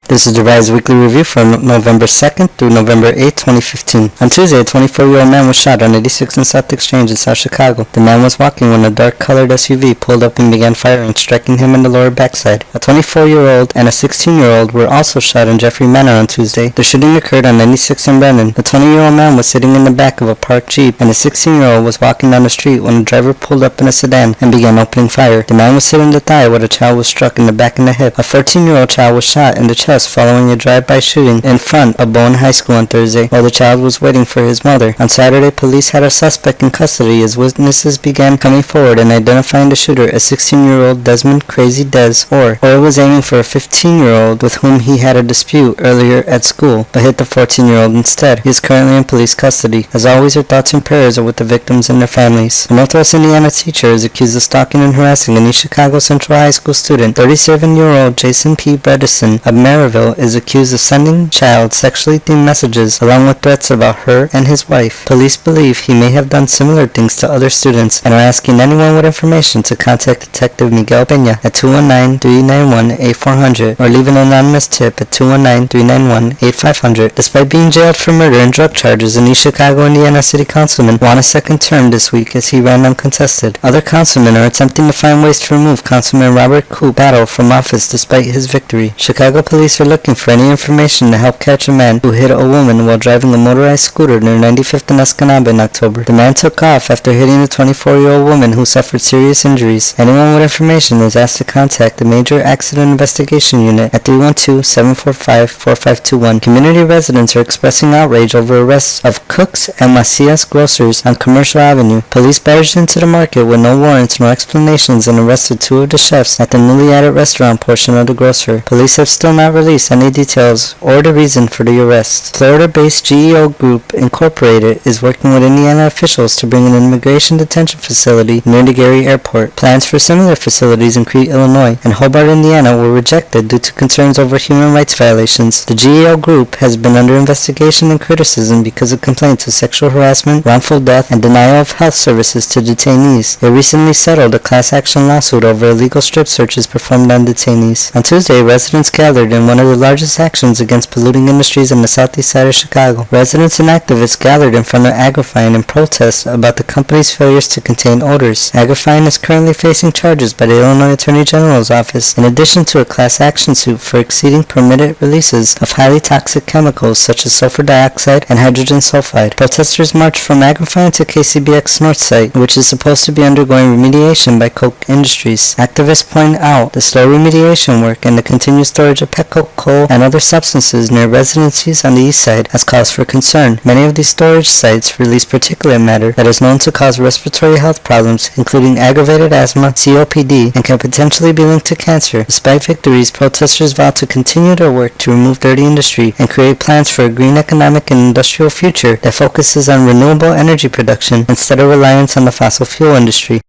This is the R.I.S.E Weekly Review for November 2nd through November 8, 2015. On Tuesday, a 24-year-old man was shot on 86th and South Exchange in South Chicago. The man was walking when a dark-colored SUV pulled up and began firing, striking him in the lower backside. A 24-year-old and a 16-year-old were also shot in Jeffrey Manor on Tuesday. The shooting occurred on 96th and Brennan. The 20-year-old man was sitting in the back of a parked Jeep, and the 16-year-old was walking down the street when the driver pulled up in a sedan and began opening fire. The man was hit in the thigh where the child was struck in the back and the hip. A 13-year-old child was shot in the chest following a drive-by shooting in front of Bowen High School on Thursday while the child was waiting for his mother. On Saturday, police had a suspect in custody as witnesses began coming forward and identifying the shooter as 16-year-old Desmond Crazy Des Orr. Orr was aiming for a 15-year-old with whom he had a dispute earlier at school, but hit the 14-year-old instead. He is currently in police custody. As always, our thoughts and prayers are with the victims and their families. A Northwest Indiana teacher is accused of stalking and harassing an East Chicago Central High School student. 37-year-old Jason P. Bredesen of Maryville is accused of sending child sexually themed messages along with threats about her and his wife. Police believe he may have done similar things to other students and are asking anyone with information to contact Detective Miguel Peña at 219-391-8400 or leave an anonymous tip at 219-391-8500. Despite being jailed for murder and drug charges, an East Chicago, Indiana City Councilman won a second term this week as he ran uncontested. Other councilmen are attempting to find ways to remove Councilman Robert Coop Battle from office despite his victory. Chicago police are looking for any information to help catch a man who hit a woman while driving a motorized scooter near 95th and Escanaba in October. The man took off after hitting a 24-year-old woman who suffered serious injuries. Anyone with information is asked to contact the Major Accident Investigation Unit at 312-745-4521. Community residents are expressing outrage over arrests of cooks and Macias grocers on Commercial Avenue. Police barged into the market with no warrants nor explanations and arrested two of the chefs at the newly added restaurant portion of the grocer. Police have still not released any details or the reason for the arrest. Florida-based GEO Group Incorporated is working with Indiana officials to bring an immigration detention facility near the Gary Airport. Plans for similar facilities in Crete, Illinois, and Hobart, Indiana were rejected due to concerns over human rights violations. The GEO Group has been under investigation and criticism because of complaints of sexual harassment, wrongful death, and denial of health services to detainees. They recently settled a class action lawsuit over illegal strip searches performed on detainees. On Tuesday, residents gathered in one of the largest actions against polluting industries on the southeast side of Chicago. Residents and activists gathered in front of Agrifine in protest about the company's failures to contain odors. Agrifine is currently facing charges by the Illinois Attorney General's office in addition to a class action suit for exceeding permitted releases of highly toxic chemicals such as sulfur dioxide and hydrogen sulfide. Protesters marched from Agrifine to KCBX North site, which is supposed to be undergoing remediation by Koch Industries. Activists point out the slow remediation work and the continued storage of petcoke, coal, and other substances near residencies on the east side has cause for concern. Many of these storage sites release particulate matter that is known to cause respiratory health problems, including aggravated asthma, COPD, and can potentially be linked to cancer. Despite victories, protesters vow to continue their work to remove dirty industry and create plans for a green economic and industrial future that focuses on renewable energy production instead of reliance on the fossil fuel industry.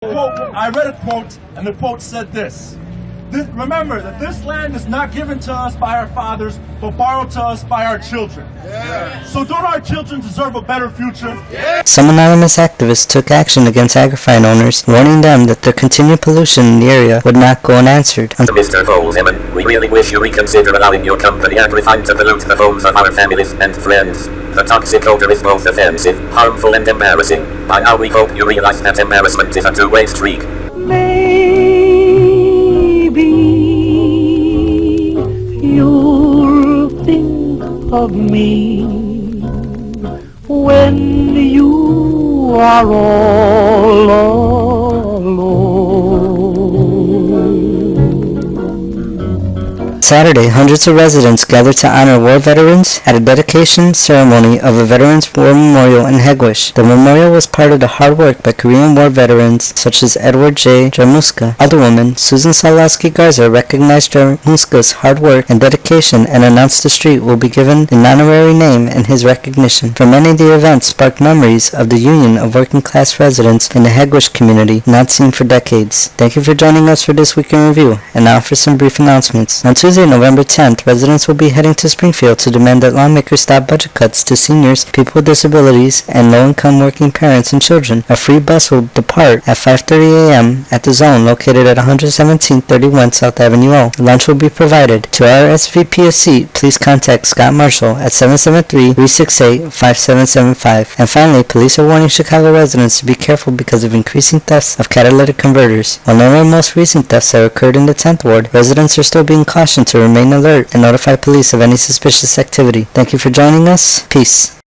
I read a quote, and the quote said this. Remember that this land is not given to us by our fathers, but borrowed to us by our children. Yeah. So don't our children deserve a better future? Yeah. Some anonymous activists took action against Agrifine owners, warning them that their continued pollution in the area would not go unanswered. Mr. Folesman, we really wish you reconsider allowing your company Agrifine to pollute the homes of our families and friends. The toxic odor is both offensive, harmful, and embarrassing. By now we hope you realize that embarrassment is a two-way streak. You'll think of me when you are all alone. Saturday, hundreds of residents gathered to honor war veterans at a dedication ceremony of a Veterans War Memorial in Hegewisch. The memorial was part of the hard work by Korean War veterans such as Edward J. Jarmuska. Alderwoman Susan Salowski Garza recognized Jarmuska's hard work and dedication and announced the street will be given an honorary name in his recognition. For many, the event sparked memories of the Union of Working Class Residents in the Hegewisch community, not seen for decades. Thank you for joining us for this week in review, and now for some brief announcements. On Tuesday, Friday, November 10th, residents will be heading to Springfield to demand that lawmakers stop budget cuts to seniors, people with disabilities, and low-income working parents and children. A free bus will depart at 5:30 a.m. at the zone located at 11731 South Avenue O. Lunch will be provided. To RSVP a seat, please contact Scott Marshall at 773-368-5775. And finally, police are warning Chicago residents to be careful because of increasing thefts of catalytic converters. While none of the most recent thefts have occurred in the 10th Ward, residents are still being cautioned to remain alert and notify police of any suspicious activity. Thank you for joining us. Peace.